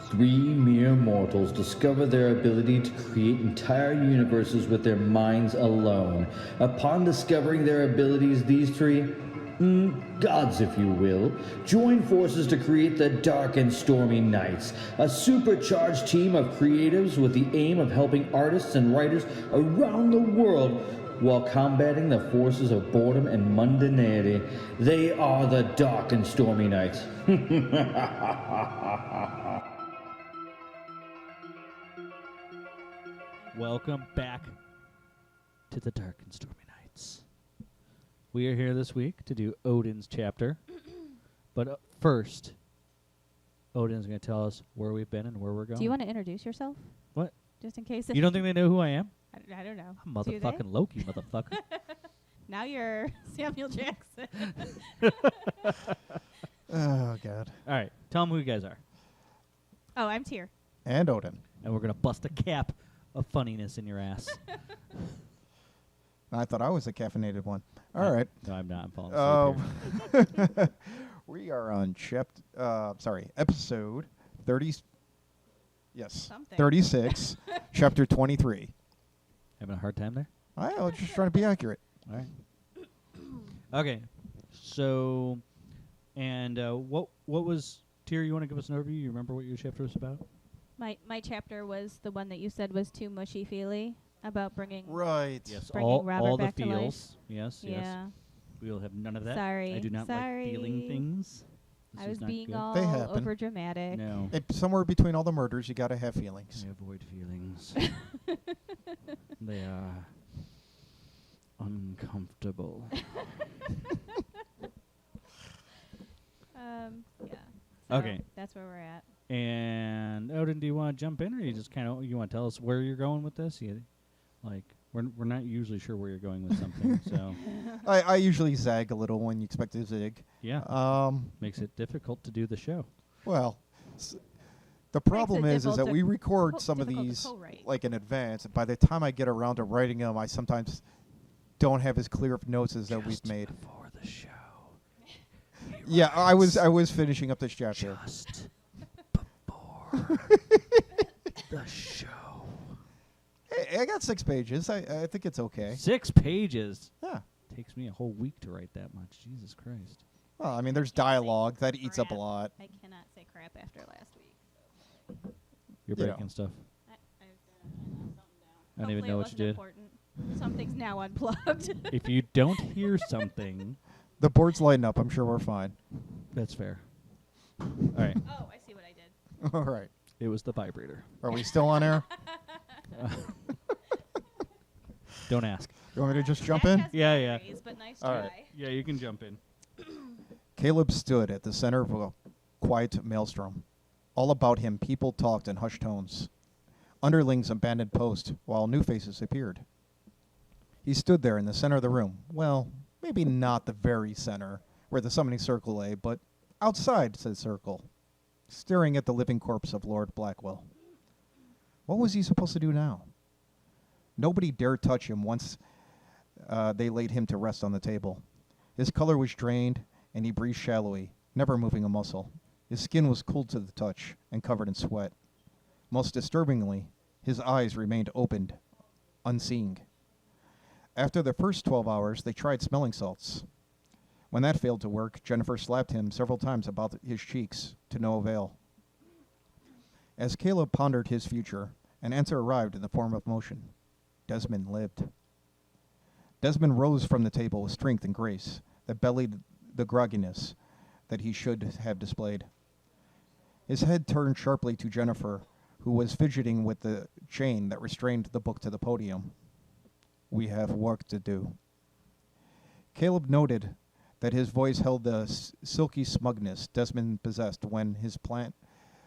Three mere mortals discover their ability to create entire universes with their minds alone. Upon discovering their abilities, these three, gods if you will, join forces to create the Dark and Stormy Nights, a supercharged team of creatives with the aim of helping artists and writers around the world while combating the forces of boredom and mundanity. They are the Dark and Stormy Nights. Welcome back to the Dark and Stormy Nights. We are here this week to do Odin's chapter. But first, Odin's going to tell us where we've been and where we're going. Do you want to introduce yourself? What? Just in case. You don't think they know who I am? I don't know. I'm motherfucking Loki, motherfucker. Now you're Samuel Jackson. Oh, God. All right, tell them who you guys are. Oh, I'm Tyr. And Odin. And we're going to bust a cap of funniness in your ass. I thought I was the caffeinated one. All right. No, I'm not. I'm falling asleep here. We are on episode 30. Yes. Something. 36, chapter 23. Having a hard time there? I was just trying to be accurate. All right. Okay. So, and what was, Tyr, you want to give us an overview? You remember what your chapter was about? My chapter was the one that you said was too mushy-feely about bringing. Right. Yes, Bringing Robert all the back to life. feels. Yes, yes. Yeah. We will have none of that. Sorry. I do not like feeling Sorry. things. This I is was not being good. all They happen. over dramatic. No. Somewhere between all the murders, you got to have feelings. I avoid feelings. They are uncomfortable. Yeah. So Okay. That's where we're at. And Odin, do you want to jump in, or you just kind of you want to tell us where you're going with this? Like we're not usually sure where you're going with something, so I usually zag a little when you expect to zig. yeah, makes it difficult to do the show. Well, the problem is that difficult we to record some of difficult to these co-write. like in advance. And by the time I get around to writing them, I sometimes don't have as clear of notes as that we've Just made. before the show. Yeah, I was finishing up this chapter. Just before the show. Hey, I got 6 pages. I think it's okay. 6 pages. Yeah. Takes me a whole week to write that much. Jesus Christ. Well, I mean, there's Can't say dialogue that eats up a crap. lot. I cannot say crap after last week. You're Yeah. breaking stuff. I've something down. I don't even know what you did. Important. Something's now unplugged. If you don't hear something, The board's lighting up. I'm sure we're fine. that's fair. All right. Oh, I see what I did. All right. It was the vibrator. Are we still on air? Don't ask. You want me to just jump That in? has Yeah, yeah. batteries, But nice All try. right. Yeah, you can jump in. Caleb stood at the center of a quiet maelstrom. All about him, people talked in hushed tones. Underlings abandoned post, while new faces appeared. He stood there in the center of the room. Well, maybe not the very center, where the summoning circle lay, but outside said circle, staring at the living corpse of Lord Blackwell. What was he supposed to do now? Nobody dared touch him once they laid him to rest on the table. His color was drained, and he breathed shallowly, never moving a muscle. His skin was cold to the touch and covered in sweat. Most disturbingly, his eyes remained opened, unseeing. After the first 12 hours, they tried smelling salts. When that failed to work, Jennifer slapped him several times about his cheeks, to no avail. As Caleb pondered his future, an answer arrived in the form of motion. Desmond lived. Desmond rose from the table with strength and grace that belied the grogginess that he should have displayed. His head turned sharply to Jennifer, who was fidgeting with the chain that restrained the book to the podium. We have work to do. Caleb noted that his voice held the silky smugness Desmond possessed when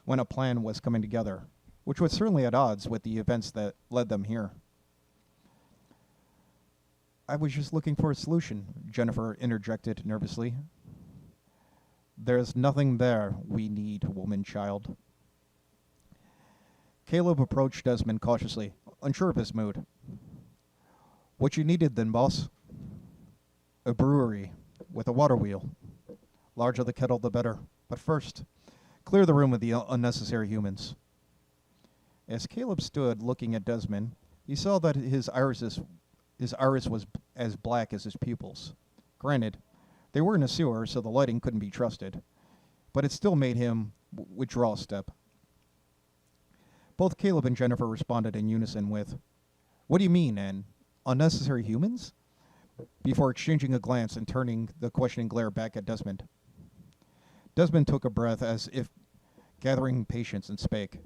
a plan was coming together, which was certainly at odds with the events that led them here. I was just looking for a solution, Jennifer interjected nervously. There's nothing there we need, woman child. Caleb approached Desmond cautiously, unsure of his mood. What you needed then, boss? A brewery with a water wheel. Larger the kettle, the better. But first, Clear the room of the unnecessary humans. As Caleb stood looking at Desmond, he saw that his iris was as black as his pupils. Granted, they were in a sewer, so the lighting couldn't be trusted, but it still made him withdraw a step. Both Caleb and Jennifer responded in unison with, "What do you mean, and unnecessary humans?" before exchanging a glance and turning the questioning glare back at Desmond. Desmond took a breath as if gathering patience and spake.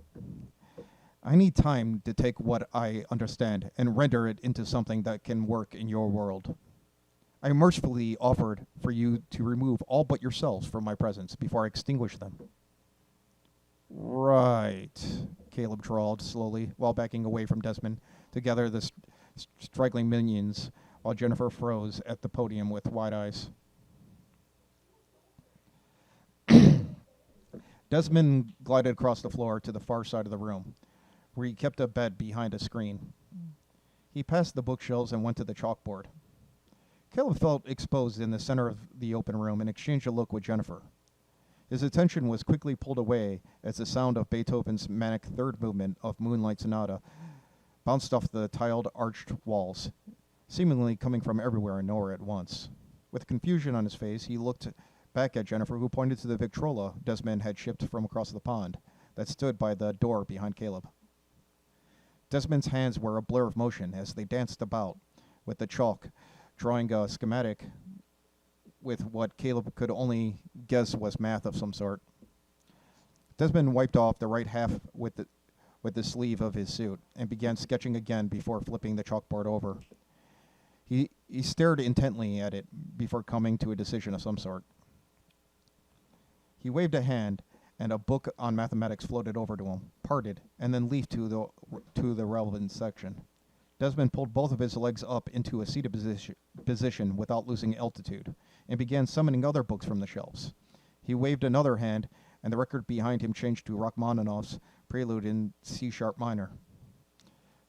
"I need time to take what I understand and render it into something that can work in your world. I mercifully offered for you to remove all but yourselves from my presence before I extinguish them." "Right," Caleb drawled slowly while backing away from Desmond to gather the straggling minions while Jennifer froze at the podium with wide eyes. Desmond glided across the floor to the far side of the room, where he kept a bed behind a screen. He passed the bookshelves and went to the chalkboard. Caleb felt exposed in the center of the open room and exchanged a look with Jennifer. His attention was quickly pulled away as the sound of Beethoven's manic third movement of Moonlight Sonata bounced off the tiled, arched walls, seemingly coming from everywhere and nowhere at once. With confusion on his face, he looked back at Jennifer, who pointed to the Victrola Desmond had shipped from across the pond that stood by the door behind Caleb. Desmond's hands were a blur of motion as they danced about with the chalk, drawing a schematic with what Caleb could only guess was math of some sort. Desmond wiped off the right half with the sleeve of his suit and began sketching again before flipping the chalkboard over. He stared intently at it before coming to a decision of some sort. He waved a hand, and a book on mathematics floated over to him, parted, and then leafed to the relevant section. Desmond pulled both of his legs up into a seated position without losing altitude, and began summoning other books from the shelves. He waved another hand, and the record behind him changed to Rachmaninoff's Prelude in C-sharp minor.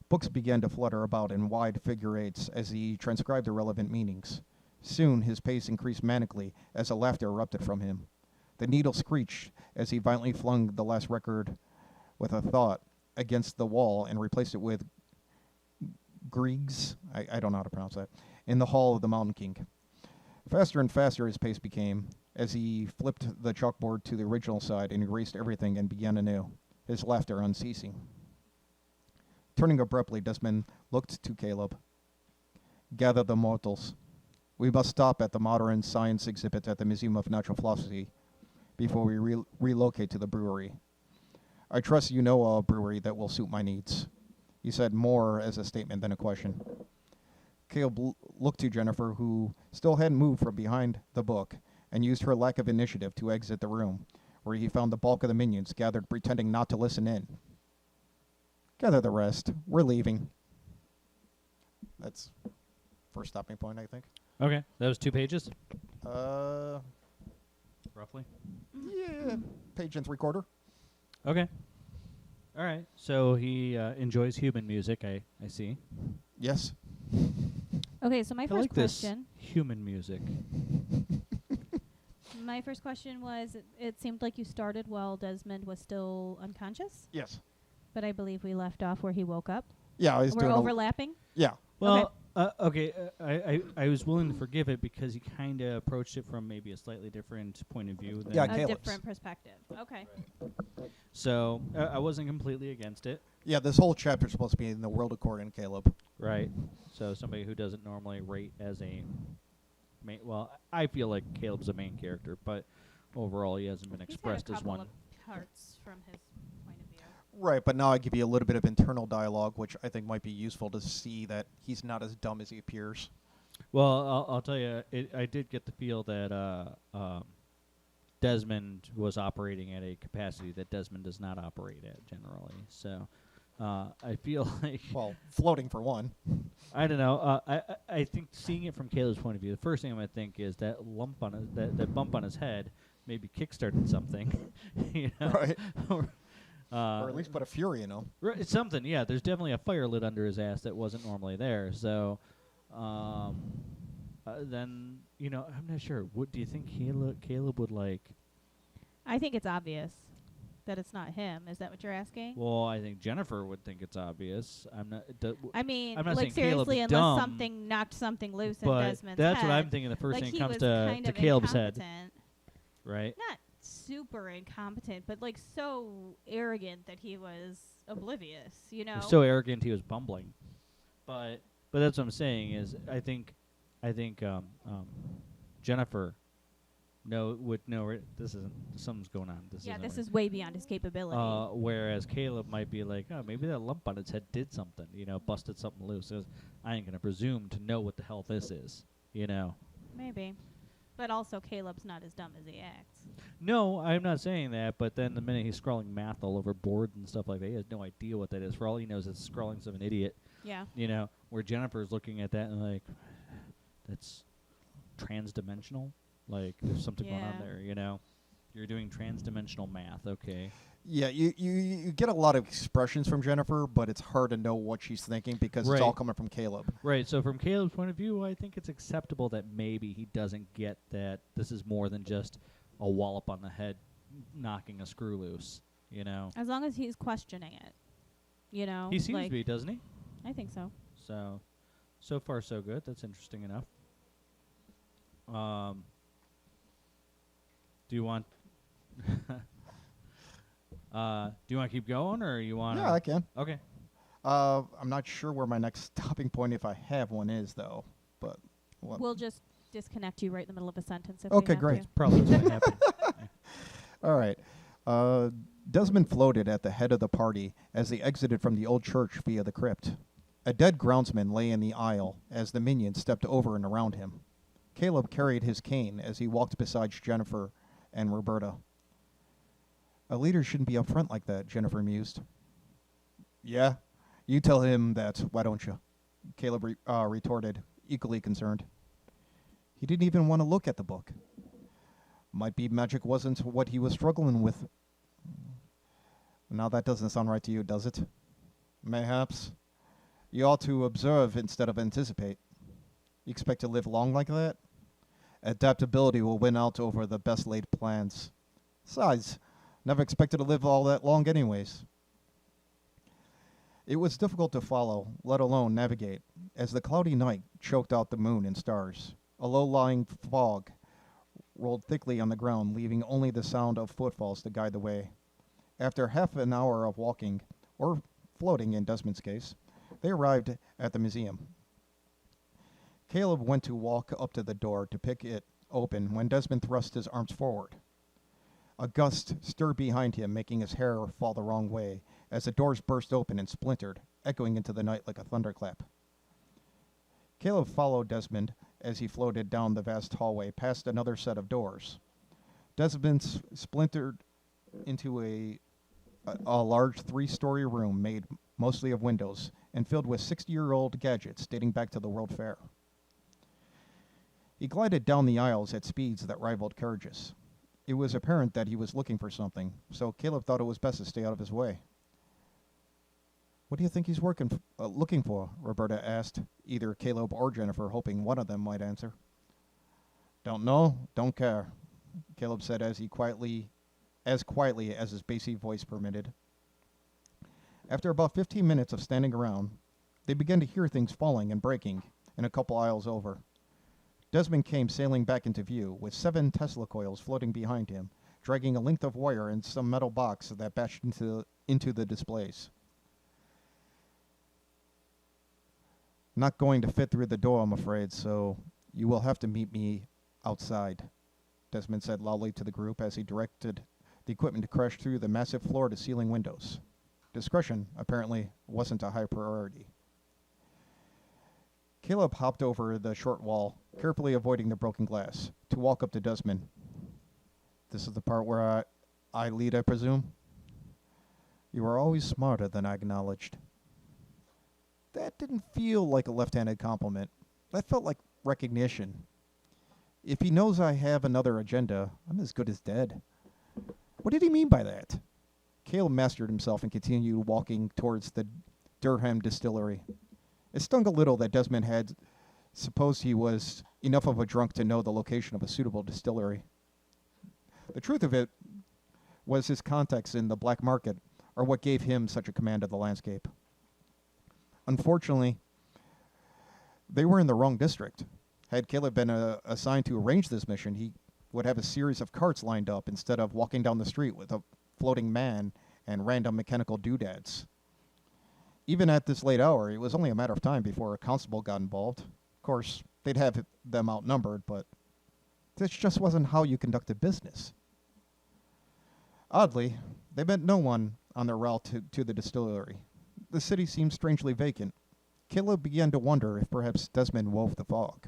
Books began to flutter about in wide figure eights as he transcribed the relevant meanings. Soon his pace increased manically as a laughter erupted from him. The needle screeched as he violently flung the last record with a thought against the wall and replaced it with Griegs, I don't know how to pronounce that, in the Hall of the Mountain King. Faster and faster his pace became as he flipped the chalkboard to the original side and erased everything and began anew, his laughter unceasing. Turning abruptly, Desmond looked to Caleb. "Gather the mortals. We must stop at the modern science exhibit at the Museum of Natural Philosophy before we relocate to the brewery. I trust you know a brewery that will suit my needs," he said, more as a statement than a question. Caleb looked to Jennifer, who still hadn't moved from behind the book, and used her lack of initiative to exit the room, where he found the bulk of the minions gathered pretending not to listen in. "Gather the rest. We're leaving." That's first stopping point, I think. Okay, that was 2 pages, Uh, roughly. yeah, page and 3/4. Okay. All right. So he enjoys human music. I see. Yes. Okay, so my I first like this question. human music. My first question was: it seemed like you started while Desmond was still unconscious, Yes. but I believe we left off where he woke up. Yeah, I was We're doing overlapping. yeah. Well, I was willing to forgive it because he kind of approached it from maybe a slightly different point of view. Than Yeah, A Caleb's. different perspective. Okay. So I wasn't completely against it. Yeah, this whole chapter is supposed to be in the world of Cord and Caleb. Right. So somebody who doesn't normally rate as a main. Well, I feel like Caleb's a main character, but overall he hasn't been expressed He's as had a couple one. of parts from his point of view. Right, but now I give you a little bit of internal dialogue, which I think might be useful to see that he's not as dumb as he appears. Well, I'll tell you, I did get the feel that Desmond was operating at a capacity that Desmond does not operate at generally. So I feel like Well, floating for one. I don't know. I think seeing it from Caleb's point of view, the first thing I'm gonna think is that lump on his, that bump on his head maybe kickstarted something, you know? Right. or Or at least put a fury in him. right, it's something. Yeah, there's definitely a fire lit under his ass that wasn't normally there. So then I'm not sure. What do you think Caleb would like? I think it's obvious. that it's not him. Is that what you're asking? Well, I think Jennifer would think it's obvious. I'm not. I mean, I'm not like saying Caleb's seriously, unless dumb, something knocked something loose in but Desmond's that's head. what I'm thinking. The first Like thing he comes was to kind of Caleb's head, incompetent. right? Not super incompetent, but like so arrogant that he was oblivious. You know. So arrogant he was bumbling. But that's what I'm saying is I think Jennifer would know this isn't something's going on. This yeah, isn't this right. is way beyond his capability. Whereas Caleb might be like, oh, maybe that lump on its head did something, busted something loose. I ain't gonna presume to know what the hell this is, Maybe. But also Caleb's not as dumb as he acts. No, I'm not saying that. But then the minute he's scrawling math all over boards and stuff like that, he has no idea what that is. For all he knows, it's scrawlings of an idiot. Yeah. Where Jennifer's looking at that and like, that's transdimensional. Like, there's something going on there, You're doing transdimensional math, okay. Yeah, you get a lot of expressions from Jennifer, but it's hard to know what she's thinking because it's all coming from Caleb. Right, so from Caleb's point of view, I think it's acceptable that maybe he doesn't get that this is more than just a wallop on the head knocking a screw loose, As long as he's questioning it, He seems to be, doesn't he? I think so. So far so good. That's interesting enough. Do you want... do you want to keep going, or you want? Yeah, I can. Okay. I'm not sure where my next stopping point, if I have one, is though. But we'll just disconnect you right in the middle of a sentence. If Okay, we have great. to. Probably what's going to happen. all right. Desmond floated at the head of the party as they exited from the old church via the crypt. A dead groundsman lay in the aisle as the minions stepped over and around him. Caleb carried his cane as he walked beside Jennifer and Roberta. A leader shouldn't be up front like that, Jennifer mused. Yeah, you tell him that, why don't you? Caleb retorted, equally concerned. He didn't even want to look at the book. Might be magic wasn't what he was struggling with. Now that doesn't sound right to you, does it? Mayhaps. You ought to observe instead of anticipate. You expect to live long like that? Adaptability will win out over the best laid plans. Besides, never expected to live all that long anyways. It was difficult to follow, let alone navigate, as the cloudy night choked out the moon and stars. A low-lying fog rolled thickly on the ground, leaving only the sound of footfalls to guide the way. After half an hour of walking, or floating in Desmond's case, they arrived at the museum. Caleb went to walk up to the door to pick it open when Desmond thrust his arms forward. A gust stirred behind him, making his hair fall the wrong way, as the doors burst open and splintered, echoing into the night like a thunderclap. Caleb followed Desmond as he floated down the vast hallway past another set of doors. Desmond splintered into a large three-story room made mostly of windows and filled with 60-year-old gadgets dating back to the World Fair. He glided down the aisles at speeds that rivaled carriages. It was apparent that he was looking for something, so Caleb thought it was best to stay out of his way. What do you think he's looking for? Roberta asked, either Caleb or Jennifer, hoping one of them might answer. Don't know, don't care, Caleb said as quietly as his bassy voice permitted. After about 15 minutes of standing around, they began to hear things falling and breaking in a couple aisles over. Desmond came sailing back into view, with 7 Tesla coils floating behind him, dragging a length of wire and some metal box that bashed into the displays. Not going to fit through the door, I'm afraid, so you will have to meet me outside, Desmond said loudly to the group as he directed the equipment to crash through the massive floor-to-ceiling windows. Discretion, apparently, wasn't a high priority. Caleb hopped over the short wall, carefully avoiding the broken glass, to walk up to Desmond. This is the part where I lead, I presume? You are always smarter than I acknowledged. That didn't feel like a left-handed compliment. That felt like recognition. If he knows I have another agenda, I'm as good as dead. What did he mean by that? Caleb mastered himself and continued walking towards the Durham distillery. It stung a little that Desmond had supposed he was enough of a drunk to know the location of a suitable distillery. The truth of it Was his contacts in the black market, or what gave him such a command of the landscape? Unfortunately, they were in the wrong district. Had Caleb been assigned to arrange this mission, he would have a series of carts lined up instead of walking down the street with a floating man and random mechanical doodads. Even at this late hour, it was only a matter of time before a constable got involved. Of course, they'd have them outnumbered, but this just wasn't how you conducted business. Oddly, they met no one on their route to the distillery. The city seemed strangely vacant. Caleb began to wonder if perhaps Desmond wove the fog.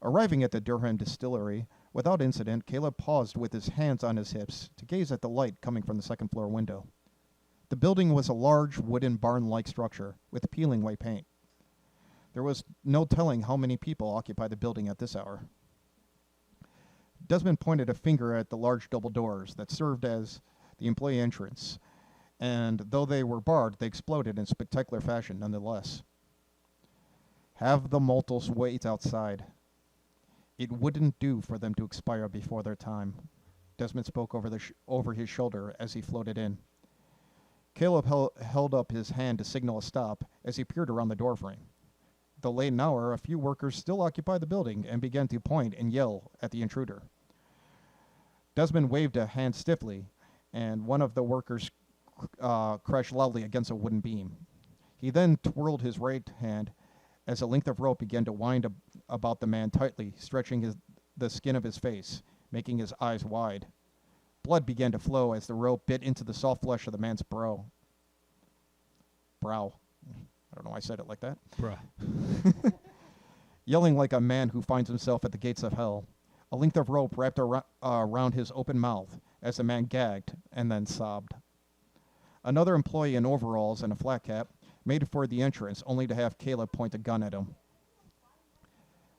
Arriving at the Durham distillery, without incident, Caleb paused with his hands on his hips to gaze at the light coming from the second-floor window. The building was a large wooden barn-like structure with peeling white paint. There was no telling how many people occupied the building at this hour. Desmond pointed a finger at the large double doors that served as the employee entrance, and though they were barred, they exploded in spectacular fashion nonetheless. Have the mortals wait outside. It wouldn't do for them to expire before their time. Desmond spoke over his shoulder as he floated in. Caleb held up his hand to signal a stop as he peered around the doorframe. Though late an hour, a few workers still occupied the building and began to point and yell at the intruder. Desmond waved a hand stiffly, and one of the workers crashed loudly against a wooden beam. He then twirled his right hand as a length of rope began to wind about the man tightly, stretching the skin of his face, making his eyes wide. Blood began to flow as the rope bit into the soft flesh of the man's brow. I don't know why I said it like that. Bruh. Yelling like a man who finds himself at the gates of hell, a length of rope wrapped around his open mouth as the man gagged and then sobbed. Another employee in overalls and a flat cap made for the entrance, only to have Caleb point a gun at him.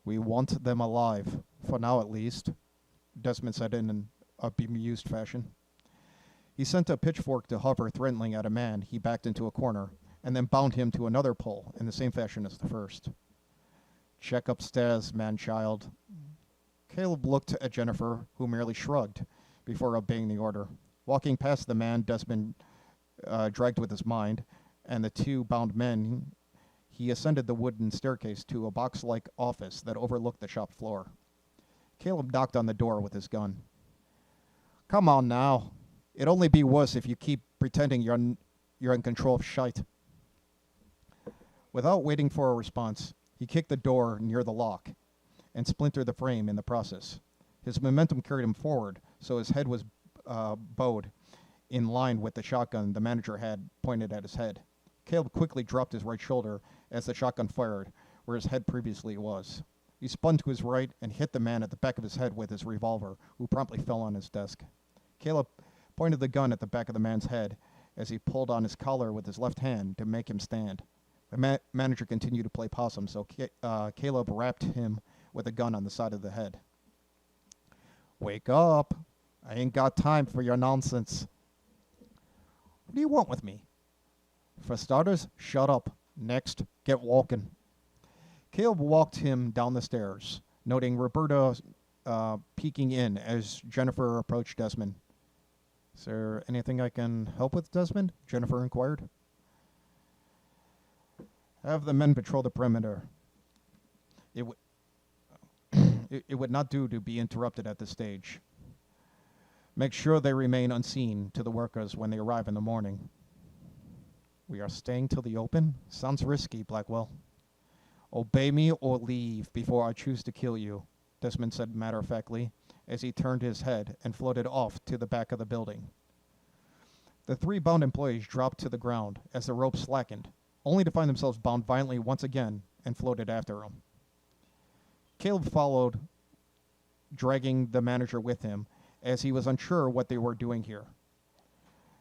We want them alive, for now at least, Desmond said in a bemused fashion. He sent a pitchfork to hover threateningly at a man he backed into a corner, and then bound him to another pole in the same fashion as the first. Check upstairs, man-child. Caleb looked at Jennifer, who merely shrugged before obeying the order. Walking past the man Desmond dragged with his mind, and the two bound men, he ascended the wooden staircase to a box-like office that overlooked the shop floor. Caleb knocked on the door with his gun. Come on now. It'd only be worse if you keep pretending you're in control of shite. Without waiting for a response, he kicked the door near the lock and splintered the frame in the process. His momentum carried him forward, so his head was bowed in line with the shotgun the manager had pointed at his head. Caleb quickly dropped his right shoulder as the shotgun fired, where his head previously was. He spun to his right and hit the man at the back of his head with his revolver, who promptly fell on his desk. Caleb pointed the gun at the back of the man's head as he pulled on his collar with his left hand to make him stand. The manager continued to play possum, so Caleb rapped him with a gun on the side of the head. Wake up. I ain't got time for your nonsense. What do you want with me? For starters, shut up. Next, get walking. Caleb walked him down the stairs, noting Roberta peeking in as Jennifer approached Desmond. Is there anything I can help with, Desmond? Jennifer inquired. Have the men patrol the perimeter. It would not do to be interrupted at this stage. Make sure they remain unseen to the workers when they arrive in the morning. We are staying till the open? Sounds risky, Blackwell. Obey me or leave before I choose to kill you, Desmond said matter-of-factly, as he turned his head and floated off to the back of the building. The three bound employees dropped to the ground as the rope slackened, only to find themselves bound violently once again and floated after him. Caleb followed, dragging the manager with him, as he was unsure what they were doing here.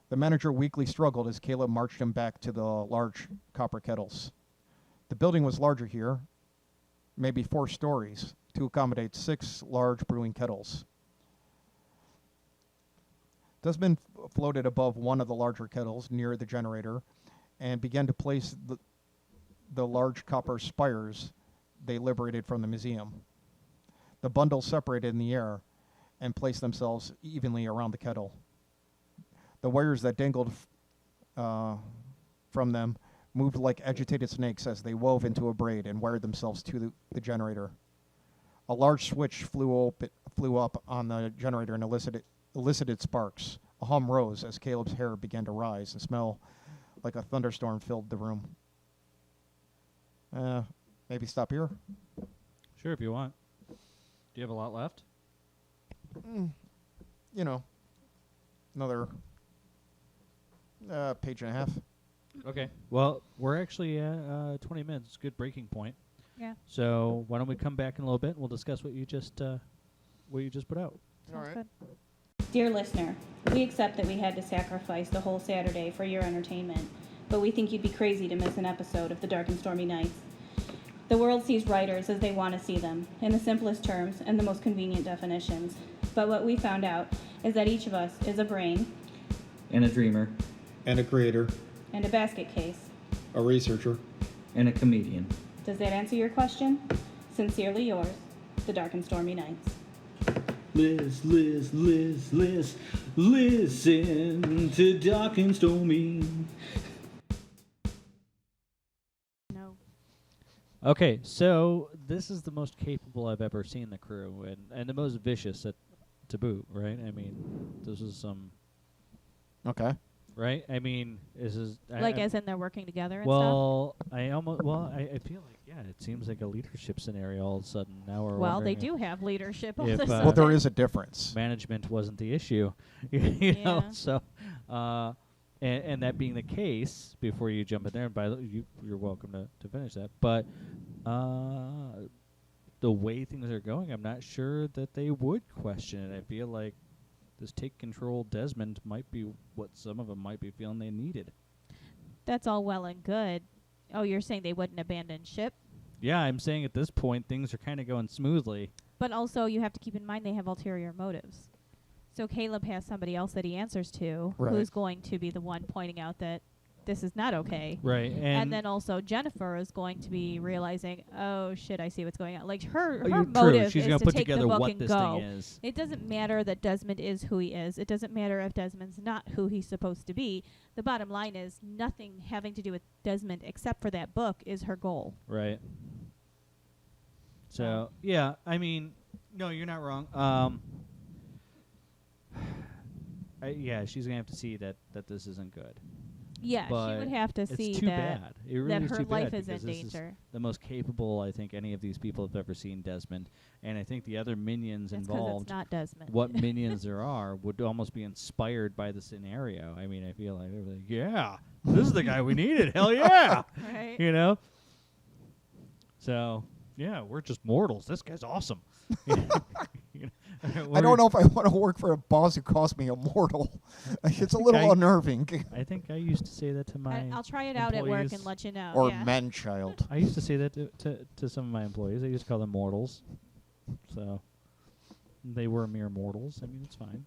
The manager weakly struggled as Caleb marched him back to the large copper kettles. The building was larger here, maybe 4 stories, to accommodate 6 large brewing kettles. Desmond floated above one of the larger kettles near the generator and began to place the large copper spires they liberated from the museum. The bundles separated in the air and placed themselves evenly around the kettle. The wires that dangled from them moved like agitated snakes as they wove into a braid and wired themselves to the generator. A large switch flew up on the generator and elicited sparks. A hum rose as Caleb's hair began to rise and smell like a thunderstorm filled the room. Maybe stop here? Sure, if you want. Do you have a lot left? You know, another page and a half. Okay. Well, we're actually at 20 minutes. It's a good breaking point. Yeah. So why don't we come back in a little bit and we'll discuss what you just put out. All right. Good. Dear listener, we accept that we had to sacrifice the whole Saturday for your entertainment, but we think you'd be crazy to miss an episode of The Dark and Stormy Nights. The world sees writers as they want to see them, in the simplest terms and the most convenient definitions. But what we found out is that each of us is a brain And a dreamer. And a creator. and a basket case. A researcher. And a comedian. Does that answer your question? Sincerely yours, The Dark and Stormy Nights. Listen to Dark and Stormy. No. Okay, so this is the most capable I've ever seen the crew, and the most vicious to boot, right? I mean, this is some... Okay. Right? I mean, this is... As in they're working together and well, I feel like, yeah, it seems like a leadership scenario all of a sudden. Now we're stuff. Well, they wondering do have leadership all if, of a uh, sudden. Well, there is a difference. if management wasn't the issue. you know? Yeah. So, and that being the case, before you jump in there, you're welcome to finish that. But the way things are going, I'm not sure that they would question it. I feel like this take control Desmond might be what some of them might be feeling they needed. That's all well and good. Oh, you're saying they wouldn't abandon ship? Yeah, I'm saying at this point things are kind of going smoothly. But also you have to keep in mind they have ulterior motives. So Caleb has somebody else that he answers to Right. who's going to be the one pointing out that this is not okay. Right. And then also Jennifer is going to be realizing, oh shit, I see what's going on. Like her True. motive She's is gonna to put take the together book what and this go. thing is. It doesn't matter that Desmond is who he is. It doesn't matter if Desmond's not who he's supposed to be. The bottom line is nothing having to do with Desmond except for that book is her goal. Right. So, yeah, I mean, no, you're not wrong. Yeah, she's going to have to see that this isn't good. Yeah, But she would have to see it's too that, bad. It really that is her too bad life is in because this danger. the most capable I think any of these people have ever seen Desmond. And I think the other minions That's 'cause involved, it's not Desmond. what minions there are, would almost be inspired by the scenario. I mean, I feel like they're like, yeah, this is the guy we needed. Hell yeah. Right? You know? So, yeah, we're just mortals. This guy's awesome. I don't know if I want to work for a boss who calls me immortal. It's a little unnerving. I think I used to say that to my I'll try it out at work employees. and let you know. Or yeah. man-child. I used to say that to some of my employees. I used to call them mortals. So they were mere mortals. I mean, it's fine.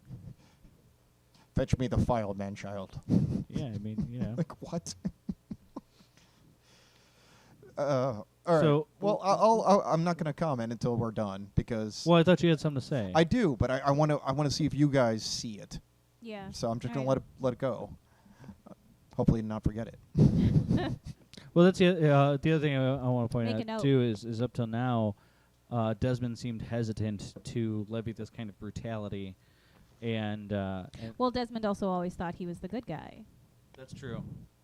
Fetch me the file, man-child. Yeah, I mean, you know. Like, what? All right. So- well, I'm not going to comment until we're done because Well, I thought you had something to say. I do, but I want to see if you guys see it. Yeah. So I'm just All going to let it go. Hopefully, not forget it. Well, that's the other thing I want to point Make a out note. too is up till now, Desmond seemed hesitant to levy this kind of brutality, and Well, Desmond also always thought he was the good guy. that's true.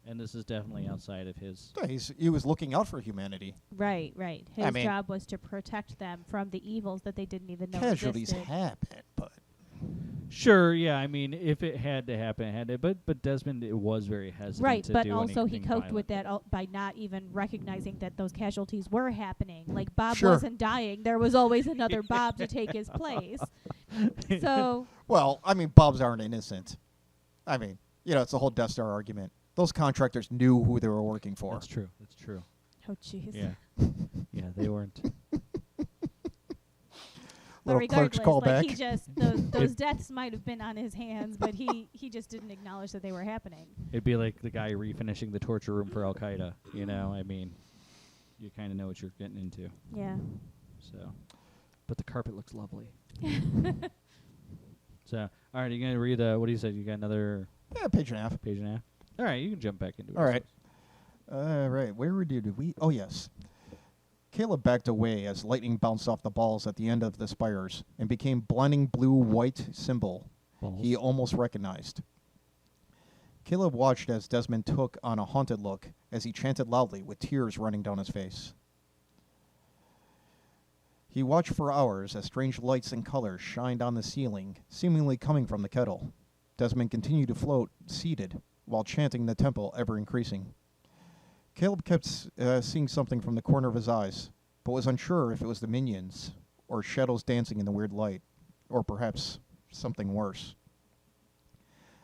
And this is definitely outside of his. Yeah, he was looking out for humanity. Right, right. His I mean- job was to protect them from the evils that they didn't even know Casualties existed. happen, but Sure, yeah. I mean, if it had to happen, it had to. But Desmond, it was very hesitant. Right, to but do also he anything coped with violent. that by not even recognizing that those casualties were happening. Like Bob Sure. wasn't dying; there was always another Bob to take his place. So well, I mean, Bobs aren't innocent. I mean, it's the whole Death Star argument. Those contractors knew who they were working for. That's true. That's true. oh jeez. Yeah. Yeah, they weren't. But Little clerk's regardless, like he callback. just those deaths might have been on his hands, but he just didn't acknowledge that they were happening. It'd be like the guy refinishing the torture room for Al Qaeda. You know, I mean, you kind of know what you're getting into. Yeah. So, but the carpet looks lovely. So, all right, you gonna read? What do you say? You got another Yeah, page and a half. page and a half? All right, you can jump back into it. All right. Right. Where did we? Oh, yes. Caleb backed away as lightning bounced off the balls at the end of the spires and became blinding blue-white symbol Balls. he almost recognized. Caleb watched as Desmond took on a haunted look as he chanted loudly with tears running down his face. He watched for hours as strange lights and colors shined on the ceiling, seemingly coming from the kettle. Desmond continued to float, seated, while chanting the temple ever increasing. Caleb kept seeing something from the corner of his eyes, but was unsure if it was the minions, or shadows dancing in the weird light, or perhaps something worse.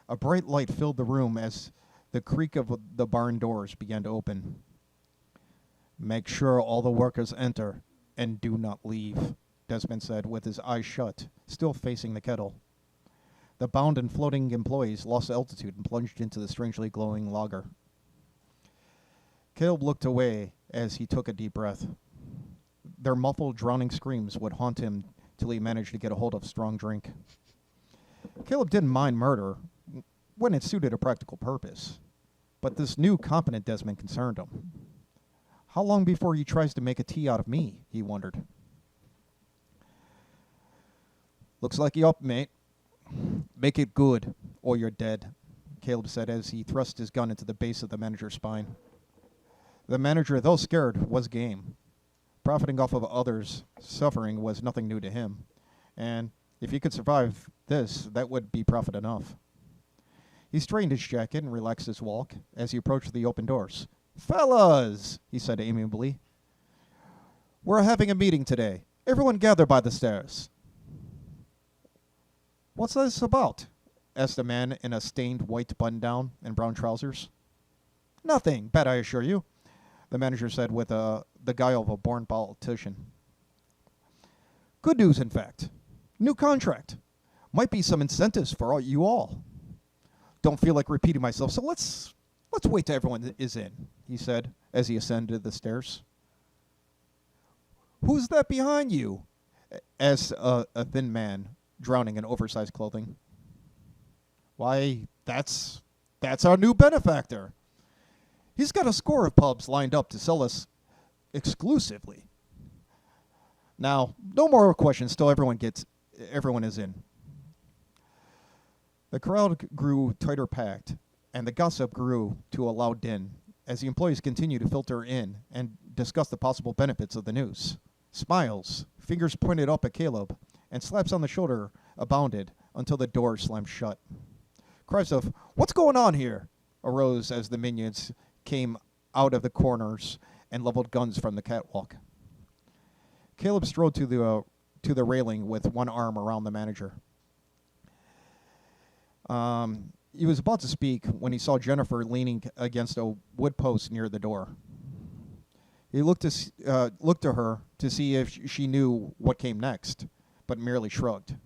A bright light filled the room as the creak of the barn doors began to open. "Make sure all the workers enter, and do not leave," Desmond said with his eyes shut, still facing the kettle. The bound and floating employees lost altitude and plunged into the strangely glowing lager. Caleb looked away as he took a deep breath. Their muffled, drowning screams would haunt him till he managed to get a hold of strong drink. Caleb didn't mind murder when it suited a practical purpose, but this new competent Desmond concerned him. How long before he tries to make a tea out of me, he wondered. "Looks like you're up, mate. Make it good, or you're dead," Caleb said as he thrust his gun into the base of the manager's spine. The manager, though scared, was game. Profiting off of others' suffering was nothing new to him, and if he could survive this, that would be profit enough. He straightened his jacket and relaxed his walk as he approached the open doors. "Fellas," he said amiably, "we're having a meeting today. Everyone gather by the stairs." "What's this about?" asked a man in a stained white button-down and brown trousers. "Nothing, bet I assure you," the manager said with the guile of a born politician. "Good news, in fact. New contract. Might be some incentives for you all. Don't feel like repeating myself, so let's wait till everyone is in," he said as he ascended the stairs. "Who's that behind you?" asked a thin man, drowning in oversized clothing. "Why, that's our new benefactor. He's got a score of pubs lined up to sell us exclusively. Now, no more questions till everyone is in." The crowd grew tighter packed, and the gossip grew to a loud din as the employees continued to filter in and discuss the possible benefits of the news. Smiles, fingers pointed up at Caleb, and slaps on the shoulder abounded until the door slammed shut. Cries of "What's going on here?" arose as the minions came out of the corners and leveled guns from the catwalk. Caleb strode to the railing with one arm around the manager. He was about to speak when he saw Jennifer leaning against a wood post near the door. He looked to her to see if she knew what came next, but merely shrugged.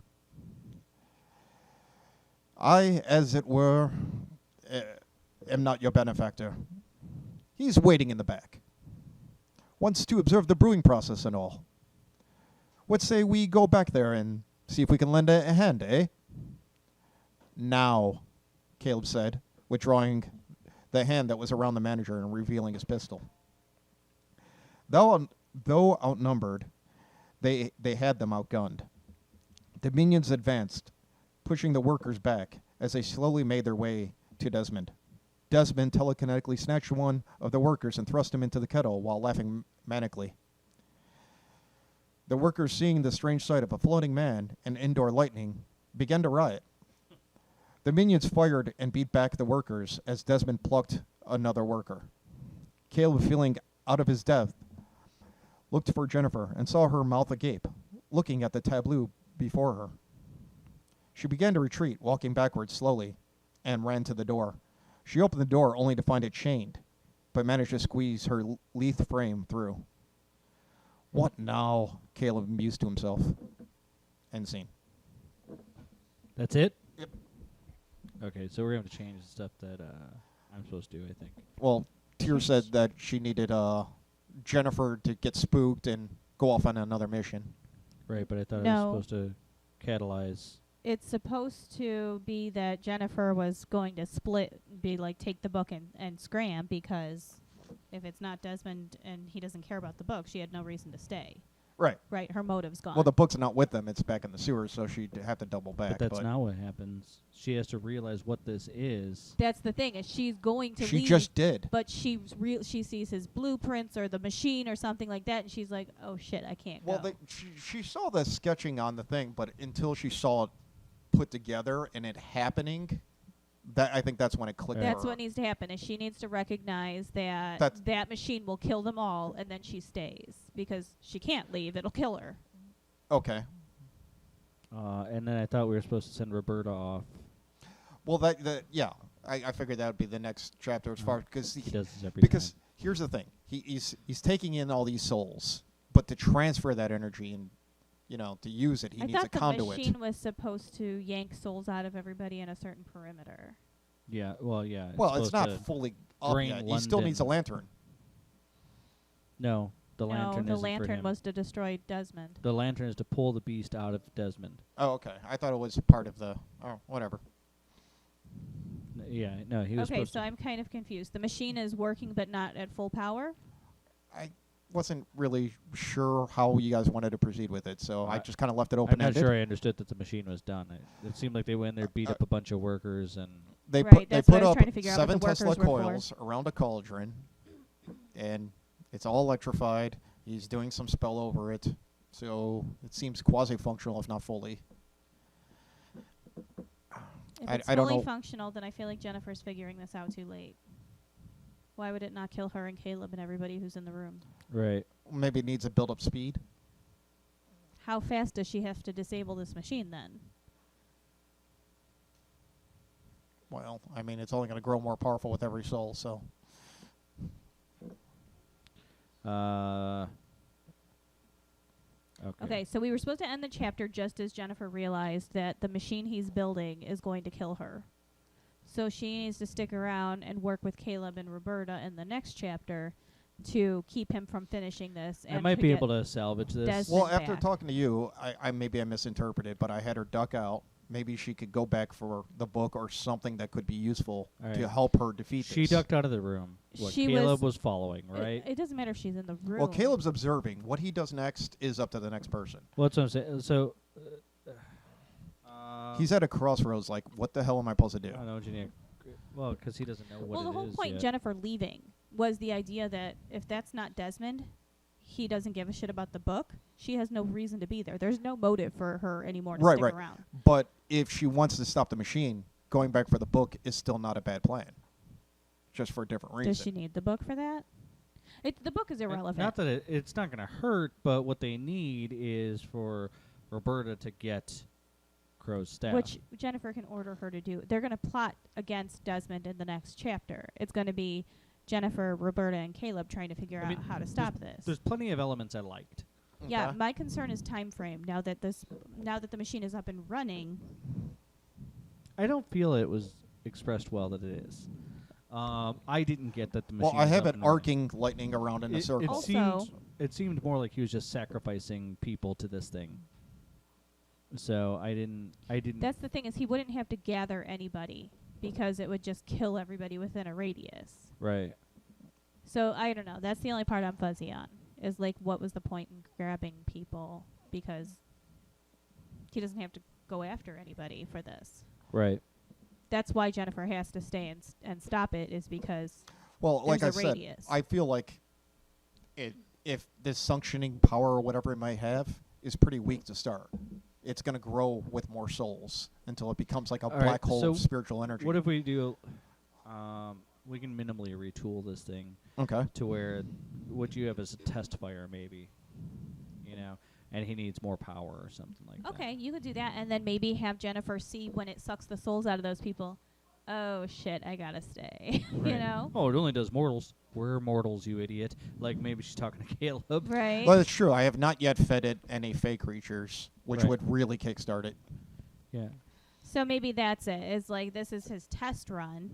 "I, as it were, am not your benefactor. He's waiting in the back. Wants to observe the brewing process and all. What say we go back there and see if we can lend a hand, eh?" "Now," Caleb said, withdrawing the hand that was around the manager and revealing his pistol. Though outnumbered, they had them outgunned. The minions advanced, pushing the workers back as they slowly made their way to Desmond. Desmond telekinetically snatched one of the workers and thrust him into the kettle while laughing manically. The workers, seeing the strange sight of a floating man and indoor lightning, began to riot. The minions fired and beat back the workers as Desmond plucked another worker. Caleb, feeling out of his depth, looked for Jennifer and saw her mouth agape, looking at the tableau before her. She began to retreat, walking backwards slowly, and ran to the door. She opened the door only to find it chained, but managed to squeeze her lithe frame through. "What now?" Caleb mused to himself. End scene. That's it? Yep. Okay, so we're going to have to change the stuff that I'm supposed to do, I think. Well, Tyr said that she needed Jennifer to get spooked and go off on another mission. Right, but I thought I No. was supposed to catalyze. it's supposed to be that Jennifer was going to take the book and scram, because if it's not Desmond and he doesn't care about the book, she had no reason to stay. Right. Right, her motive's gone. Well, the book's not with them. It's back in the sewers, so she'd have to double back. But that's not what happens. She has to realize what this is. That's the thing, is she's going to She leave. just did. But she sees his blueprints or the machine or something like that, and she's like, oh shit, I can't Well, go. she saw the sketching on the thing, but until she saw it put together and it happening, I think that's when it clicked. That's for her. what needs to happen, is she needs to recognize that That's- that machine will kill them all, and then she stays. Because she can't leave, it'll kill her. Okay. And then I thought we were supposed to send Roberta off. Well, yeah, I figured that would be the next chapter as far because He does this every because time. here's the thing, he's taking in all these souls, but to transfer that energy and to use it, he I needs a thought the conduit. machine was supposed to yank souls out of everybody in a certain perimeter. Yeah, well, yeah. Well, it's supposed not to fully up drain yet. He still needs a London. lantern. No, the lantern No, the isn't for lantern him. was to destroy Desmond. The lantern is to pull the beast out of Desmond. Oh, okay. I thought it was part of the. Oh, whatever. Yeah, no, he was Okay, supposed so to. I'm kind of confused. The machine is working but not at full power? I wasn't really sure how you guys wanted to proceed with it, so I I- just kind of left it I'm open-ended. not sure I understood that the machine was done. It seemed like they went in there, beat up a bunch of workers, and They Right, put that's what I was up trying to figure out what 7 the workers Tesla were for. coils around a cauldron, and it's all electrified. He's doing some spell over it, so it seems quasi-functional, if not fully. If I- it's I don't fully know. functional, then I feel like Jennifer's figuring this out too late. Why would it not kill her and Caleb and everybody who's in the room? right. Maybe it needs a build-up speed. How fast does she have to disable this machine then? Well, I mean, it's only going to grow more powerful with every soul, so. Okay. Okay, so we were supposed to end the chapter just as Jennifer realized that the machine he's building is going to kill her. So she needs to stick around and work with Caleb and Roberta in the next chapter to keep him from finishing this. I and might to be get able to salvage this. Desmond Well, after back. talking to you, I maybe I misinterpreted, but I had her duck out. Maybe she could go back for the book or something that could be useful All to right. help her defeat She this. ducked out of the room. What She Caleb was- was following, right? It doesn't matter if she's in the room. Well, Caleb's observing. What he does next is up to the next person. Well, that's what I'm saying. So, He's at a crossroads, like, what the hell am I supposed to do? I don't know, Engineer. Well, because he doesn't know what Well, the it whole is point yet. Jennifer leaving was the idea that if that's not Desmond, he doesn't give a shit about the book. She has no reason to be there. There's no motive for her anymore to Right, stick right. around. But if she wants to stop the machine, going back for the book is still not a bad plan. Just for a different reason. Does she need the book for that? The book is irrelevant. Not that it's not going to hurt, but what they need is for Roberta to get Crow's staff. Which Jennifer can order her to do. They're going to plot against Desmond in the next chapter. It's going to be Jennifer, Roberta, and Caleb trying to figure I mean, out how to stop this. There's plenty of elements I liked. Yeah, Okay. my concern is time frame. Now that the machine is up and running, I don't feel it was expressed well that it is. I didn't get that the machine. Well, I was have up it and running. arcing lightning around in a circle. Also- It seemed more like he was just sacrificing people to this thing. So I didn't. that's the thing, is he wouldn't have to gather anybody because it would just kill everybody within a radius. Right. So I don't know. That's the only part I'm fuzzy on. Is like, what was the point in grabbing people? Because he doesn't have to go after anybody for this. Right. That's why Jennifer has to stay and stop it, is because Well, like I there's a said, radius. I feel like if this functioning power or whatever it might have is pretty weak to start. It's going to grow with more souls until it becomes like a All right, black hole so of spiritual energy. What if we do? We can minimally retool this thing Okay. to where what you have is a test fire, maybe. You know, and he needs more power or something like that. okay, you could do that, and then maybe have Jennifer see when it sucks the souls out of those people. Oh shit, I gotta stay. You Right. know, Oh, it only does mortals. We're mortals, you idiot. Like maybe she's talking to Caleb. right? Well, it's true. I have not yet fed it any fey creatures, which Right. would really kickstart it. Yeah. So maybe that's it. It's like, this is his test run.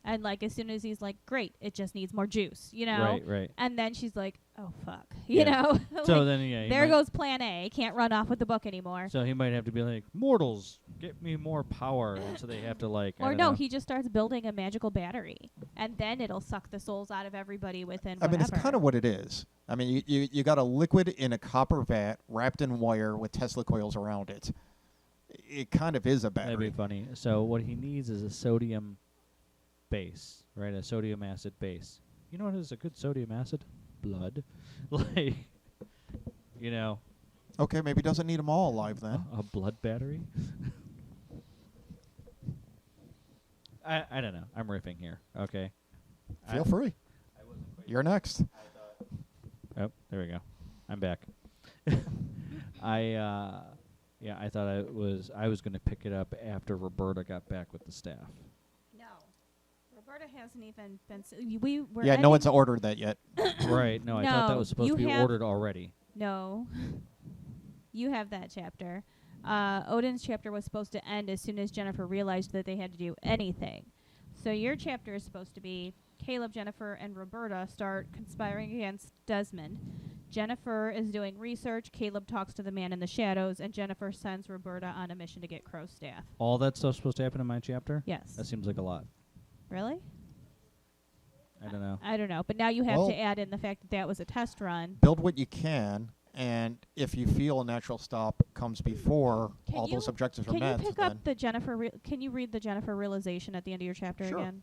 And like as soon as he's like, great, it just needs more juice, you know. Right, right. And then she's like, oh fuck, you Yeah. know. So Like, then, yeah, he there might- goes Plan A. Can't run off with the book anymore. So he might have to be like, mortals, get me more power. And so they have to like. I Or don't no, know. he just starts building a magical battery, and then it'll suck the souls out of everybody within. I mean, it's whatever. kind of what it is. I mean, you got a liquid in a copper vat wrapped in wire with Tesla coils around it. It kind of is a That'd battery. be funny. So what he needs is a sodium base, right? A sodium acid base. You know what is a good sodium acid? Blood. Like, you know, Okay, maybe he doesn't need them all alive then. a blood battery. I don't know. I'm riffing here. Okay. Feel free. You're next. Oh, there we go. I'm back. I thought I was going to pick it up after Roberta got back with the staff. No, Roberta hasn't even been. We were. Yeah, no one's ordered that yet. Right. No, I thought that No, was supposed you to be have- ordered already. No, you have that chapter. Odin's chapter was supposed to end as soon as Jennifer realized that they had to do anything. So your chapter is supposed to be Caleb, Jennifer, and Roberta start conspiring against Desmond. Jennifer is doing research. Caleb talks to the man in the shadows, and Jennifer sends Roberta on a mission to get Crow's staff. All that stuff's supposed to happen in my chapter? Yes. That seems like a lot. Really? I don't know. I don't know. But now you have Well- to add in the fact that that was a test run. Build what you can, and if you feel a natural stop comes before Can all those you- objectives are Can met, you pick then up the Jennifer? Can you read the Jennifer realization at the end of your chapter Sure. again?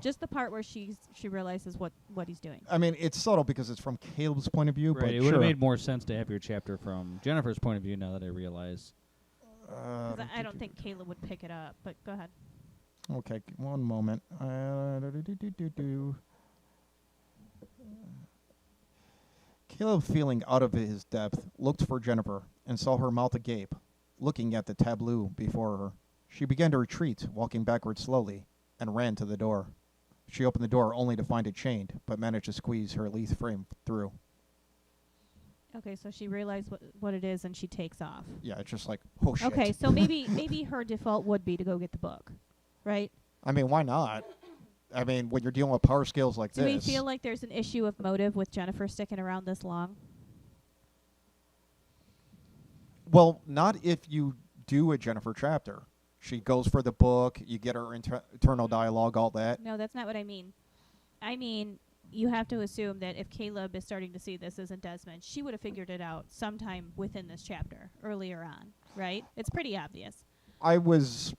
Just the part where she realizes what he's doing. I mean, it's subtle because it's from Caleb's point of view, Right. but It would sure. have made more sense to have your chapter from Jennifer's point of view now that I realize. 'Cause I don't think Caleb would pick it up. But go ahead. Okay, one moment. Caleb, feeling out of his depth, looked for Jennifer and saw her mouth agape, looking at the tableau before her. She began to retreat, walking backward slowly, and ran to the door. She opened the door only to find it chained, but managed to squeeze her lithe frame through. Okay, so she realized what it is and she takes off. Yeah, it's just like, oh shit. Okay, so maybe her default would be to go get the book, right? I mean, why not? I mean, when you're dealing with power skills like Do this. we feel like there's an issue of motive with Jennifer sticking around this long? Well, not if you do a Jennifer chapter. She goes for the book, you get her internal dialogue, all that. No, that's not what I mean. I mean, you have to assume that if Caleb is starting to see this isn't Desmond, she would have figured it out sometime within this chapter, earlier on, right? It's pretty obvious. I was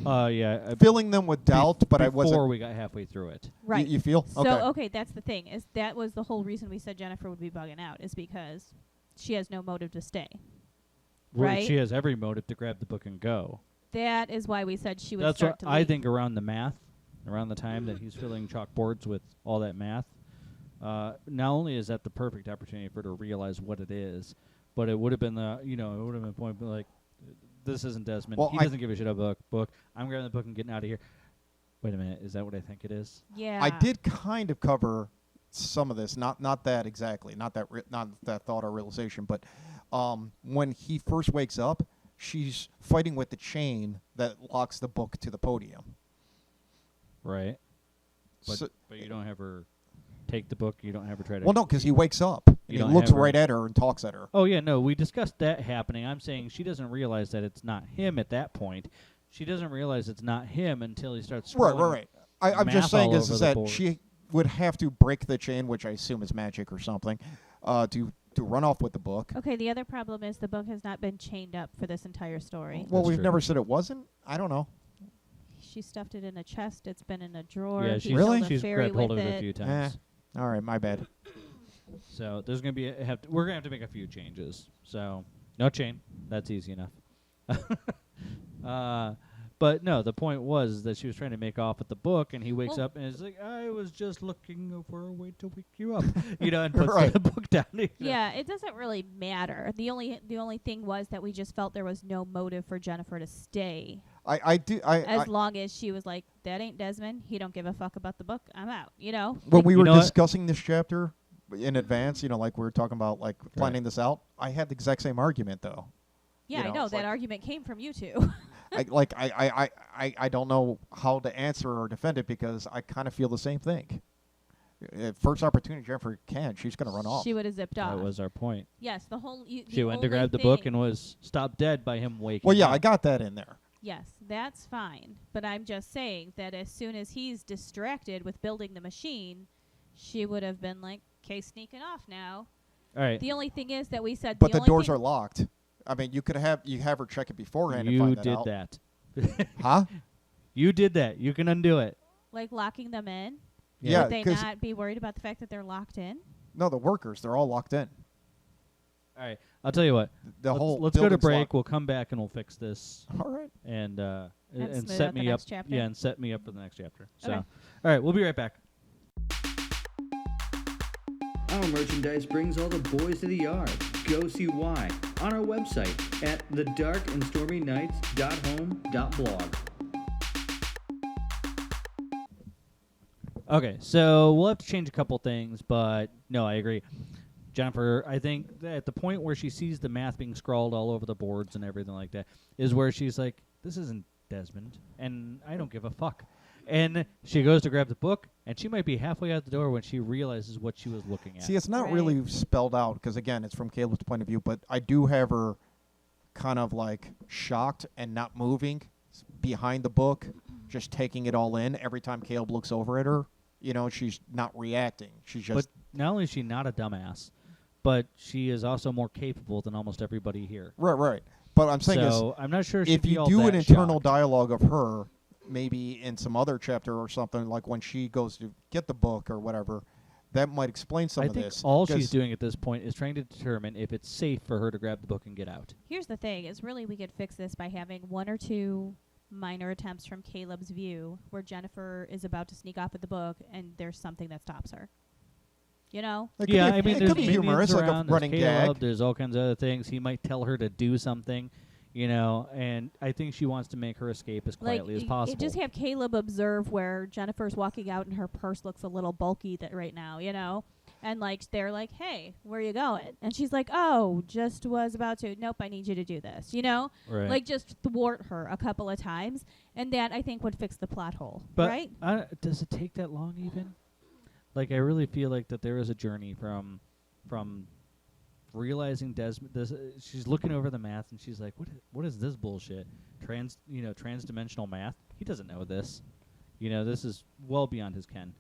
Yeah. filling them with doubt, but I before wasn't. we got halfway through it. Right. You feel? So, Okay. okay, that's the thing. Is that was the whole reason we said Jennifer would be bugging out, is because she has no motive to stay. Right? She has every motive to grab the book and go. That is why we said she would That's start what to I leave. think around the math, around the time that he's filling chalkboards with all that math. Not only is that the perfect opportunity for her to realize what it is, but it would have been it would have been a point like, this isn't Desmond. Well, He doesn't give a shit about book. I'm grabbing the book and getting out of here. Wait a minute, is that what I think it is? Yeah. I did kind of cover some of this, not that exactly, not that thought or realization, but when he first wakes up, she's fighting with the chain that locks the book to the podium. Right. But So- but you don't have her take the book. You don't have her try to. Well, no, because he wakes up and You he don't looks have her- right at her and talks at her. Oh yeah, no, we discussed that happening. I'm saying she doesn't realize that it's not him at that point. She doesn't realize it's not him until he starts. Right, scrolling right. I'm math just saying all is over the that board. she would have to break the chain, which I assume is magic or something, to run off with the book. Okay, the other problem is the book has not been chained up for this entire story. Well, That's we've true. never said it wasn't. I don't know. She stuffed it in a chest. It's been in a drawer. Yeah, he she's, Really? killed a she's fairy grabbed hold of with it a few times. All right, my bad. So there's gonna be we're gonna have to make a few changes. So no chain, that's easy enough. But no, the point was that she was trying to make off with the book, and he wakes Well- up and is like, "I was just looking for a way to wake you up," and puts Right. the book down. Yeah, it doesn't really matter. The only thing was that we just felt there was no motive for Jennifer to stay, as long as she was like, "That ain't Desmond. He don't give a fuck about the book. I'm out." When Like, we You were know what? discussing this chapter in advance, like we were talking about like planning this out, I had the exact same argument though. yeah, I know it's that like- argument came from you two. I don't know how to answer or defend it because I kind of feel the same thing. First opportunity Jennifer can, she's going to run off. She would have zipped off. That was our point. Yes, the whole. She went to grab the book and was stopped dead by him waking Well, yeah, up. I got that in there. Yes, that's fine. But I'm just saying that as soon as he's distracted with building the machine, she would have been like, "Okay, sneaking off now." All right. The only thing is that we said. But the only doors thing are locked. I mean, you have her check it beforehand and You find that did out. that. Huh? You did that. You can undo it. like locking them in. Yeah, Would they 'cause- not be worried about the fact that they're locked in? No, the workers, they're all locked in. All right. I'll tell you what. Let's go to building's break. locked. We'll come back and we'll fix this All right. and smooth set out the me up. next chapter? Yeah, and set me up for the next chapter. So, Okay. all right, we'll be right back. Our merchandise brings all the boys to the yard. Go see why on our website at thedarkandstormynights.home.blog. Okay, so we'll have to change a couple things, but no, I agree. Jennifer, I think that at the point where she sees the math being scrawled all over the boards and everything like that is where she's like, this isn't Desmond, and I don't give a fuck. And she goes to grab the book, and she might be halfway out the door when she realizes what she was looking at. See, it's not Right. really spelled out because, again, it's from Caleb's point of view, but I do have her kind of like shocked and not moving behind the book, just taking it all in. Every time Caleb looks over at her, you know, she's not reacting. She's just. But not only is she not a dumbass, but she is also more capable than almost everybody here. Right. But I'm saying So I'm not sure she'd if be you all do that an internal shocked. dialogue of her, maybe in some other chapter or something, like when she goes to get the book or whatever, that might explain some I of think this. all she's 'cause- doing at this point is trying to determine if it's safe for her to grab the book and get out. Here's the thing: is really we could fix this by having one or two minor attempts from Caleb's view, where Jennifer is about to sneak off with the book, and there's something that stops her. You know? It could Yeah, be, I mean, it there's could be minions humorous, like a around, there's running Caleb, gag. there's all kinds of other things. He might tell her to do something, you know, and I think she wants to make her escape as quietly as possible. Just have Caleb observe where Jennifer's walking out and her purse looks a little bulky right now, you know? And, like, they're like, hey, where you going? And she's like, oh, just was about to. Nope, I need you to do this, you know? Right. Like, just thwart her a couple of times. And that, I think, would fix the plot hole, But right? does it take that long even? Like, I really feel like that there is a journey from realizing Desmond. She's looking over the math and she's like, "What is this bullshit? Transdimensional math? He doesn't know this. You know, this is well beyond his ken.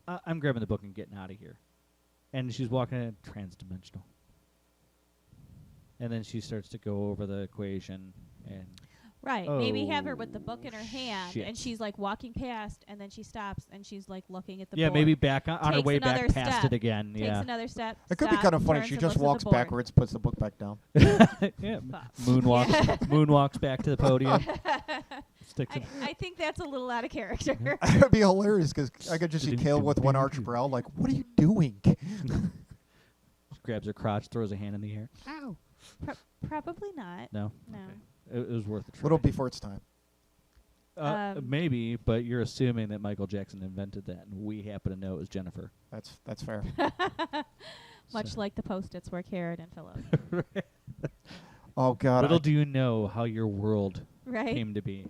I'm grabbing the book and getting out of here." And she's walking in transdimensional. And then she starts to go over the equation and. Right. Maybe have her Oh, with the book in her hand, shit. and she's like walking past, and then she stops, and she's like looking at the Yeah, board. maybe back on her Takes way back another past step, it again. Takes Yeah. another step. It could be stops, kind of funny. turns She and just looks at walks the board. backwards, puts the book back down. Yeah. Fuck. Moonwalks back to the podium. Sticks it. I think that's a little out of character. That'd be hilarious because I could just see Caleb with one arched brow, like, "What are you doing?" Grabs her crotch, throws a hand in the air. Ow. Probably not. No. No. Okay. It was worth a try. What'll be before it's time? Maybe, but you're assuming that Michael Jackson invented that, and we happen to know it was Jennifer. That's fair. Much So- like the Post-its were Carrot and Philip. Oh God. Little do you know how your world Right? came to be.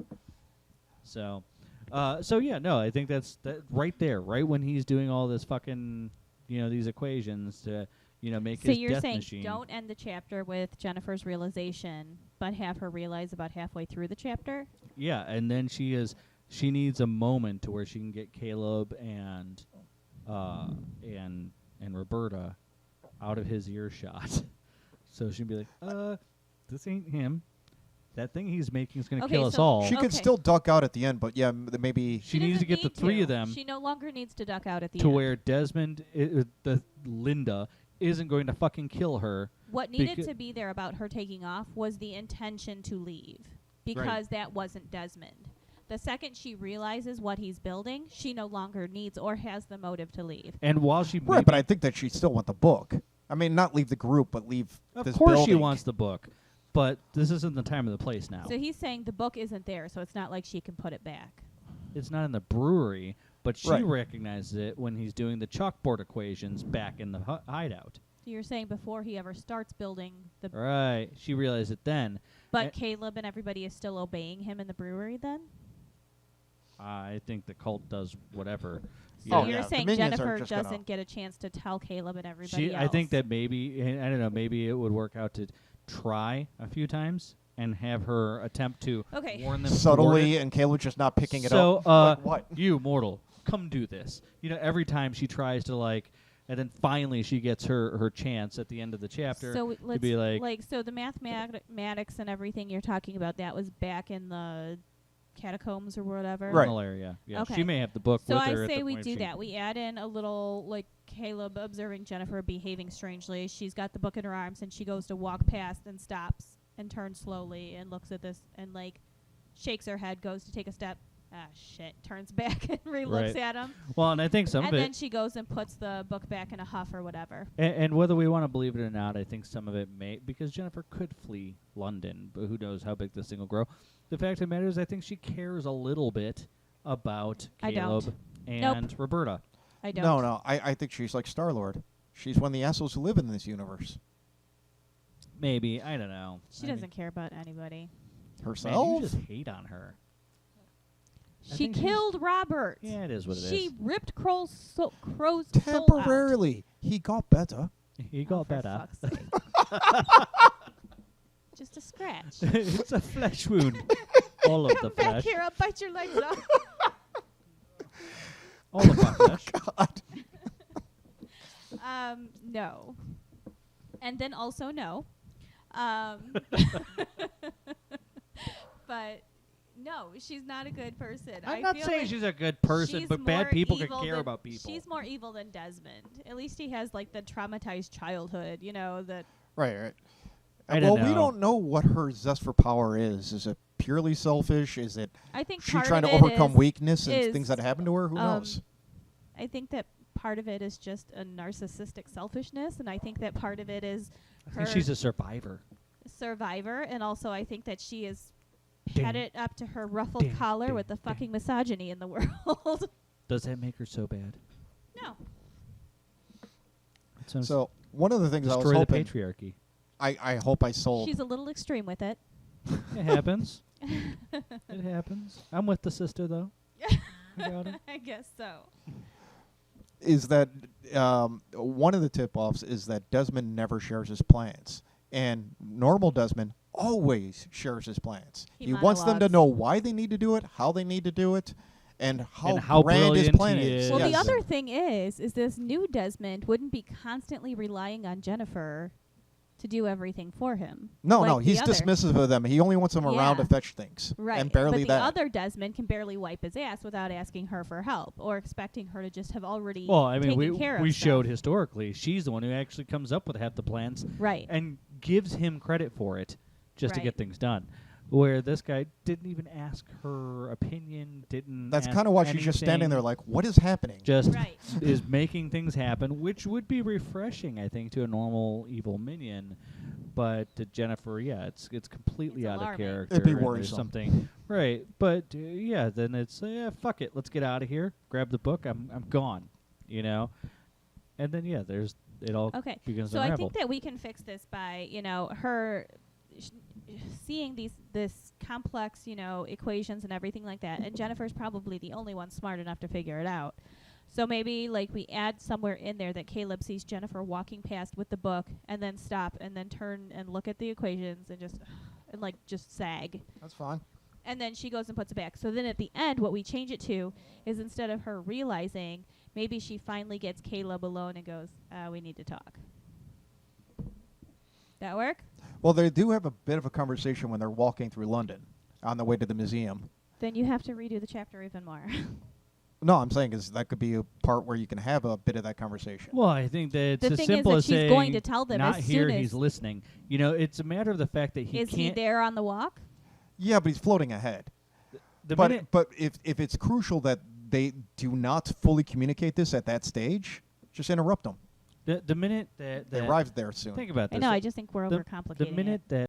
So yeah, no, I think that's that right there, right when he's doing all this fucking, these equations to, make So his you're death saying machine. don't end the chapter with Jennifer's realization, but have her realize about halfway through the chapter? Yeah, and then she needs a moment to where she can get Caleb and Roberta out of his earshot. So she'd be like, this ain't him. That thing he's making is going to Okay, kill us so all. She could Okay. still duck out at the end, but yeah, maybe. She needs to doesn't get the need three of to. them She no longer needs to duck out at the to end. where Desmond, Linda, isn't going to fucking kill her. What needed Becau- to be there about her taking off was the intention to leave, because that wasn't Desmond. The second she realizes what he's building, she no longer needs or has the motive to leave. And while she Right, but I think that she still want the book. I mean, not leave the group, but leave of this course building. she wants the book, but this isn't the time or the place now. So he's saying the book isn't there, so it's not like she can put it back. It's not in the brewery, but she Right. recognizes it when he's doing the chalkboard equations back in the hideout. So you're saying before he ever starts building the... Right. She realized it then. But Caleb and everybody is still obeying him in the brewery then? I think the cult does whatever. So Oh, you're yeah. The saying minions are Jennifer just gonna- doesn't get a chance to tell Caleb and everybody else? I think that maybe, I don't know, maybe it would work out to try a few times and have her attempt to Okay. warn them Subtly, and Caleb just not picking it so, up. Like, what? you mortal, come do this. You know, every time she tries to like, and then finally she gets her chance at the end of the chapter So to let's be like, so the mathematics and everything you're talking about, that was back in the catacombs or whatever. Right. Malaria. Yeah, Okay. she may have the book So with I her. at say the we point do she- that. We add in a little, like, Caleb observing Jennifer behaving strangely. She's got the book in her arms, and she goes to walk past and stops and turns slowly and looks at this and, like, shakes her head, goes to take a step. Ah, shit. Turns back and re-looks Right. at him. Well, and I think some And of then it, she goes and puts the book back in a huff or whatever. and whether we want to believe it or not, I think some of it may, because Jennifer could flee London, but who knows how big this thing will grow. The fact of the matter is, I think she cares a little bit about I don't. Caleb and Roberta. I don't. No. I think she's like Star-Lord. She's one of the assholes who live in this universe. Maybe, I don't know. She doesn't care about anybody. Man, Herself? you just hate on her. I She think she's- killed Robert. Yeah, it is what it is. She ripped Crow's soul out. Temporarily. He got better. He Oh, got for better. fuck's sake. Just a scratch. It's a flesh wound. All of the Come back flesh. here, I'll bite your legs off. All of my flesh. No. And then also no. But no, she's not a good person. I'm I not feel saying like she's a good person, she's but bad more people can evil care than- about people. She's more evil than Desmond. At least he has like the traumatized childhood, you know, that Right. I Well, don't we know. don't know what her zest for power is. Is it purely selfish? Is it I think she part trying of to it overcome is- weakness and is, things that happen to her? Who knows? I think that part of it is just a narcissistic selfishness, and I think that part of it is I her think she's a survivor. survivor, and also I think that she is Ding. headed up to her ruffled Ding, collar ding, with the ding. fucking misogyny in the world. Does that make her so bad? No. So one of the things I was destroy the hoping, patriarchy. I hope I sold. She's a little extreme with it. It happens. It happens. I'm with the sister though. I got it. I guess so. Is that one of the tip-offs is that Desmond never shares his plans, and normal Desmond always shares his plans. He wants them to monologues. know why they need to do it, how they need to do it, and how, how grand his brilliant plan he is. is. Well, the Yes. other thing is this new Desmond wouldn't be constantly relying on Jennifer to do everything for him. No, like no, the he's other. dismissive of them. He only wants them around Yeah. to fetch things, Right. and barely but the that. other Desmond can barely wipe his ass without asking her for help or expecting her to just have already Well, I mean, taken care of we stuff. showed historically she's the one who actually comes up with half the plans Right. and gives him credit for it just to Right. get things done. Where this guy didn't even ask her opinion, didn't. That's kind of why she's just standing there like, what is happening? just Right. is making things happen, which would be refreshing, I think, to a normal evil minion. But to Jennifer, yeah, it's completely It's out alarming. of character. It'd be and there's worrisome. something right, but yeah, then it's yeah, fuck it, let's get out of here. Grab the book, I'm gone, you know. And then yeah, there's it all Okay. begins So to I unravel. think that we can fix this by, you know, her seeing this complex, you know, equations and everything like that. And Jennifer's probably the only one smart enough to figure it out. So maybe like we add somewhere in there that Caleb sees Jennifer walking past with the book and then stop and then turn and look at the equations and just sag. That's fine. And then she goes and puts it back. So then at the end, what we change it to is instead of her realizing, maybe she finally gets Caleb alone and goes, we need to talk. That work? Well, they do have a bit of a conversation when they're walking through London on the way to the museum. Then you have to redo the chapter even more. No, I'm saying is that could be a part where you can have a bit of that conversation. Well, I think that it's The as thing is simple that as she's saying, going to tell them not as here, soon he's as- listening. You know, it's a matter of the fact that he Is he can't. there on the walk? Yeah, but he's floating ahead. The but minute, but if it's crucial that they do not fully communicate this at that stage, just interrupt them. the minute that They arrive there soon. think about I this. know, I just think we're the overcomplicating the minute it.